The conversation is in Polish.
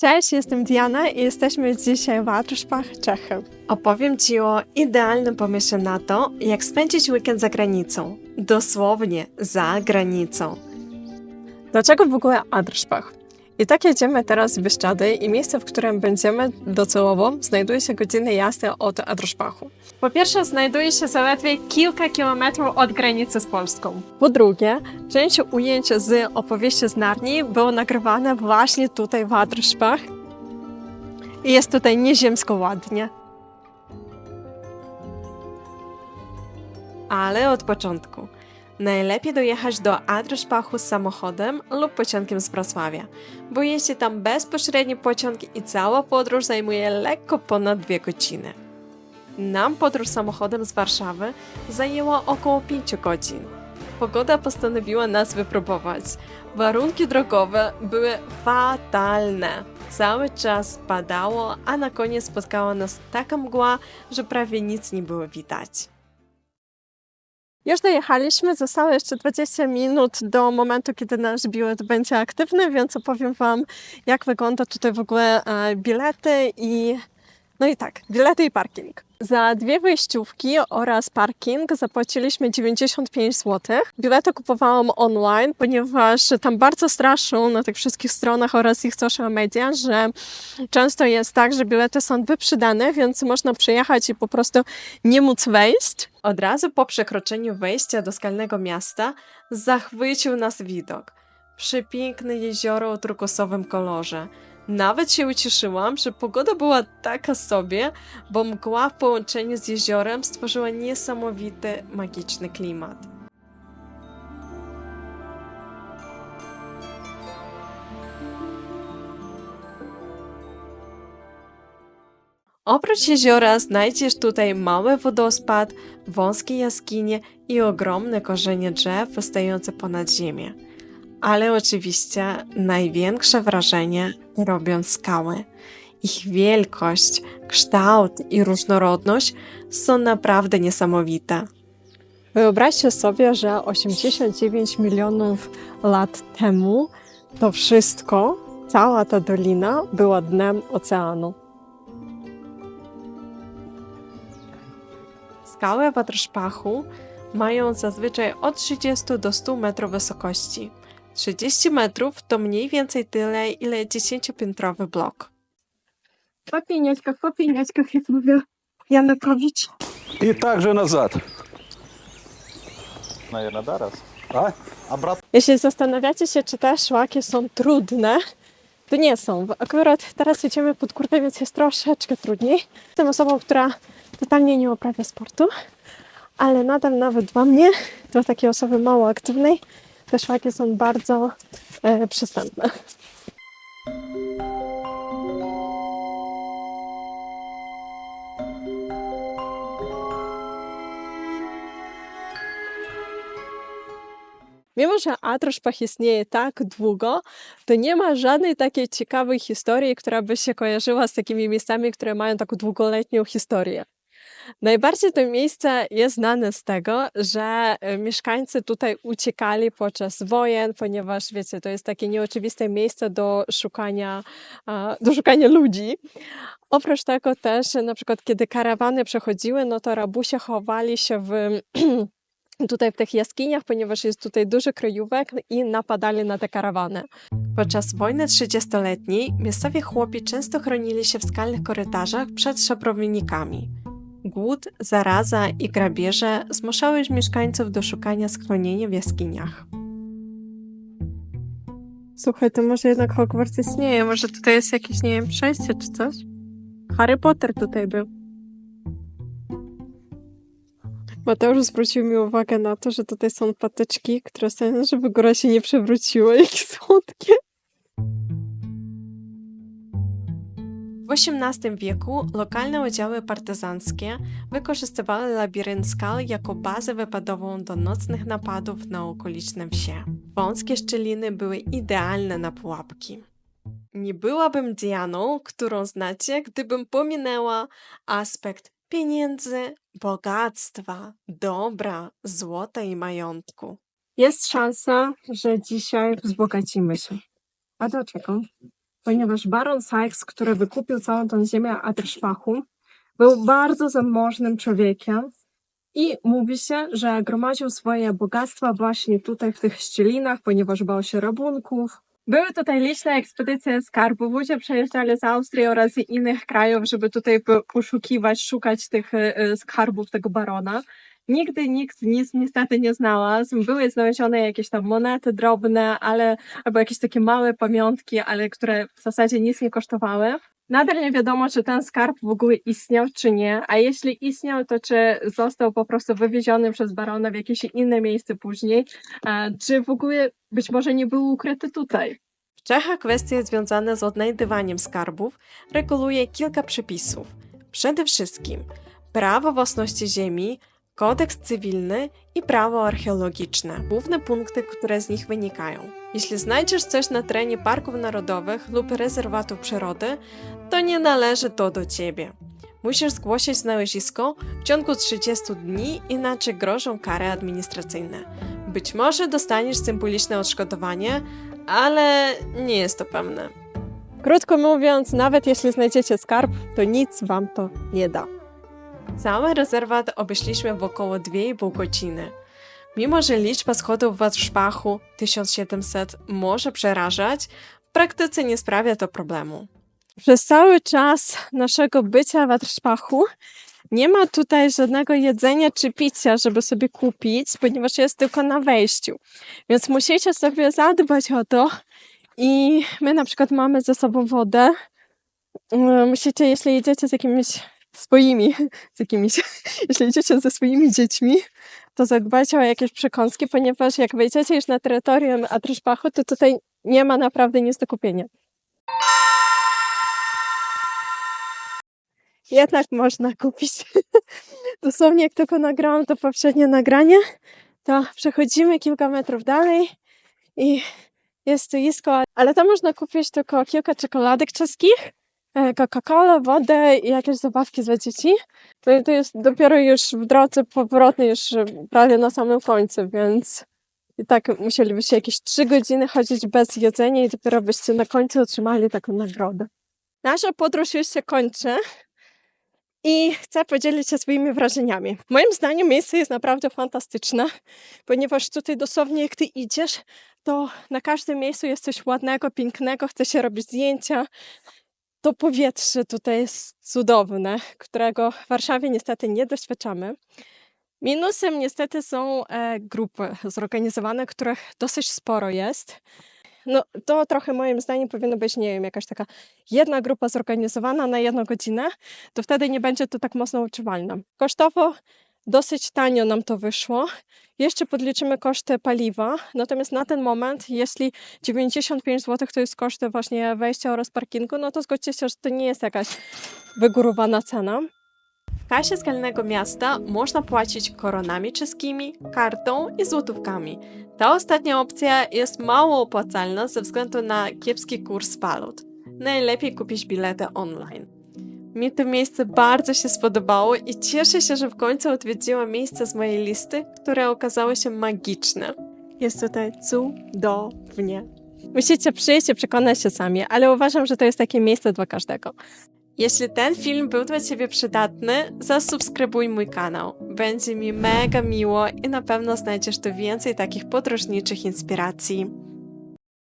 Cześć, jestem Diana i jesteśmy dzisiaj w Adruszpach, Czechy. Opowiem Ci o idealnym pomysłie na to, jak spędzić weekend za granicą. Dosłownie za granicą. Dlaczego w ogóle Adruszpach? I tak jedziemy teraz w Bieszczady i miejsce, w którym będziemy docelowo, znajduje się godzinę jazdy od Adruszpachu. Po pierwsze, znajduje się zaledwie kilka kilometrów od granicy z Polską. Po drugie, część ujęć z opowieści z Narni było nagrywane właśnie tutaj w Adruszpach i jest tutaj nieziemsko ładnie. Ale od początku. Najlepiej dojechać do Adruszpachu z samochodem lub pociągiem z Wrocławia, bo jeździ tam bezpośredni pociąg i cała podróż zajmuje lekko ponad 2 godziny. Nam podróż samochodem z Warszawy zajęła około 5 godzin. Pogoda postanowiła nas wypróbować. Warunki drogowe były fatalne. Cały czas padało, a na koniec spotkała nas taka mgła, że prawie nic nie było widać. Już dojechaliśmy, zostało jeszcze 20 minut do momentu, kiedy nasz bilet będzie aktywny, więc opowiem Wam, jak wygląda tutaj w ogóle bilety i... No i tak, bilety i parking. Za 2 wejściówki oraz parking zapłaciliśmy 95 zł. Bilety kupowałam online, ponieważ tam bardzo straszą na tych wszystkich stronach oraz ich social media, że często jest tak, że bilety są wyprzedane, więc można przyjechać i po prostu nie móc wejść. Od razu po przekroczeniu wejścia do Skalnego Miasta zachwycił nas widok. Przepiękne jezioro o turkosowym kolorze. Nawet się ucieszyłam, że pogoda była taka sobie, bo mgła w połączeniu z jeziorem stworzyła niesamowity, magiczny klimat. Oprócz jeziora znajdziesz tutaj mały wodospad, wąskie jaskinie i ogromne korzenie drzew wystające ponad ziemię. Ale oczywiście największe wrażenie robią skały. Ich wielkość, kształt i różnorodność są naprawdę niesamowite. Wyobraźcie sobie, że 89 milionów lat temu to wszystko, cała ta dolina była dnem oceanu. Skały w Adruszpachu mają zazwyczaj od 30 do 100 metrów wysokości. 30 metrów to mniej więcej tyle, ile 10-piętrowy blok. Po pieniążkach, jak mówił Janukowicz. И также назад. Наверное, да, раз. Обратно. Jeśli zastanawiacie się, czy te szlaki są trudne, to nie są. Bo akurat teraz jedziemy pod górkę, więc jest troszeczkę trudniej. Jestem osobą, która totalnie nie uprawia sportu, ale nadal nawet dla mnie, dla takiej osoby mało aktywnej, te szlaki są bardzo przystępne. Mimo że Adruszpach istnieje tak długo, to nie ma żadnej takiej ciekawej historii, która by się kojarzyła z takimi miejscami, które mają taką długoletnią historię. Najbardziej to miejsce jest znane z tego, że mieszkańcy tutaj uciekali podczas wojen, ponieważ wiecie, to jest takie nieoczywiste miejsce do szukania ludzi. Oprócz tego też na przykład kiedy karawany przechodziły, no to rabusie chowali się tutaj w tych jaskiniach, ponieważ jest tutaj dużo kryjówek i napadali na te karawany. Podczas wojny 30-letniej miejscowi chłopi często chronili się w skalnych korytarzach przed szabrownikami. Głód, zaraza i grabieże zmuszały mieszkańców do szukania schronienia w jaskiniach. Słuchaj, to może jednak Hogwarts istnieje, może tutaj jest jakieś, nie wiem, przejście czy coś? Harry Potter tutaj był. Mateusz zwrócił mi uwagę na to, że tutaj są patyczki, które są, żeby góra się nie przewróciła. Jakie słodkie! W XVIII wieku lokalne oddziały partyzanckie wykorzystywały labirynt skal jako bazę wypadową do nocnych napadów na okoliczne wsie. Wąskie szczeliny były idealne na pułapki. Nie byłabym Dianą, którą znacie, gdybym pominęła aspekt pieniędzy, bogactwa, dobra, złota i majątku. Jest szansa, że dzisiaj wzbogacimy się. A dlaczego? ponieważ baron Sykes, który wykupił całą tą ziemię Adlerspachu, był bardzo zamożnym człowiekiem i mówi się, że gromadził swoje bogactwa właśnie tutaj w tych szczelinach, ponieważ bał się rabunków. Były tutaj liczne ekspedycje skarbów. Ludzie przejeżdżali z Austrii oraz z innych krajów, żeby tutaj poszukiwać, szukać tych skarbów tego barona. Nigdy nikt nic niestety nie znalazł. Były znalezione jakieś tam monety drobne, albo jakieś takie małe pamiątki, ale które w zasadzie nic nie kosztowały. Nadal nie wiadomo, czy ten skarb w ogóle istniał, czy nie, a jeśli istniał, to czy został po prostu wywieziony przez barona w jakieś inne miejsce później, czy w ogóle być może nie był ukryty tutaj. W Czechach kwestie związane z odnajdywaniem skarbów reguluje kilka przepisów. Przede wszystkim prawo własności ziemi, kodeks cywilny i prawo archeologiczne. Główne punkty, które z nich wynikają. Jeśli znajdziesz coś na terenie parków narodowych lub rezerwatów przyrody, to nie należy to do ciebie. Musisz zgłosić znalezisko w ciągu 30 dni, inaczej grożą kary administracyjne. Być może dostaniesz symboliczne odszkodowanie, ale nie jest to pewne. Krótko mówiąc, nawet jeśli znajdziecie skarb, to nic wam to nie da. Cały rezerwat obeszliśmy w około 2,5 godziny. Mimo że liczba schodów w Adlerspachu 1700 może przerażać, w praktyce nie sprawia to problemu. Przez cały czas naszego bycia w Adlerspachu nie ma tutaj żadnego jedzenia czy picia, żeby sobie kupić, ponieważ jest tylko na wejściu. Więc musicie sobie zadbać o to i my na przykład mamy ze sobą wodę. Musicie, jeśli jedziecie z jakimiś jeśli idziecie ze swoimi dziećmi, to zadbajcie o jakieś przekąski, ponieważ jak wejdziecie już na terytorium Adlerspachu, to tutaj nie ma naprawdę nic do kupienia. Jednak można kupić. Dosłownie jak tylko nagrałam to poprzednie nagranie, to przechodzimy kilka metrów dalej i jest stoisko, ale tam można kupić tylko kilka czekoladek czeskich, Coca-Colę, wodę i jakieś zabawki dla dzieci. To jest dopiero już w drodze powrotnej, już prawie na samym końcu, więc i tak musielibyście jakieś 3 godziny chodzić bez jedzenia i dopiero byście na końcu otrzymali taką nagrodę. Nasza podróż już się kończy i chcę podzielić się swoimi wrażeniami. Moim zdaniem miejsce jest naprawdę fantastyczne, ponieważ tutaj dosłownie jak ty idziesz, to na każdym miejscu jest coś ładnego, pięknego, chce się robić zdjęcia. To powietrze tutaj jest cudowne, którego w Warszawie niestety nie doświadczamy. Minusem niestety są grupy zorganizowane, których dosyć sporo jest. No to trochę moim zdaniem powinno być, nie wiem, jakaś taka jedna grupa zorganizowana na 1 godzinę, to wtedy nie będzie to tak mocno odczuwalne. Kosztowo dosyć tanio nam to wyszło. Jeszcze podliczymy koszty paliwa, natomiast na ten moment, jeśli 95 zł to jest koszt właśnie wejścia oraz parkingu, no to zgodźcie się, że to nie jest jakaś wygórowana cena. W kasie Skalnego Miasta można płacić koronami czeskimi, kartą i złotówkami. Ta ostatnia opcja jest mało opłacalna ze względu na kiepski kurs walut. Najlepiej kupić bilety online. Mi to miejsce bardzo się spodobało i cieszę się, że w końcu odwiedziłam miejsce z mojej listy, które okazało się magiczne. Jest tutaj cudownie. Musicie przyjść i przekonać się sami, ale uważam, że to jest takie miejsce dla każdego. Jeśli ten film był dla Ciebie przydatny, zasubskrybuj mój kanał. Będzie mi mega miło i na pewno znajdziesz tu więcej takich podróżniczych inspiracji.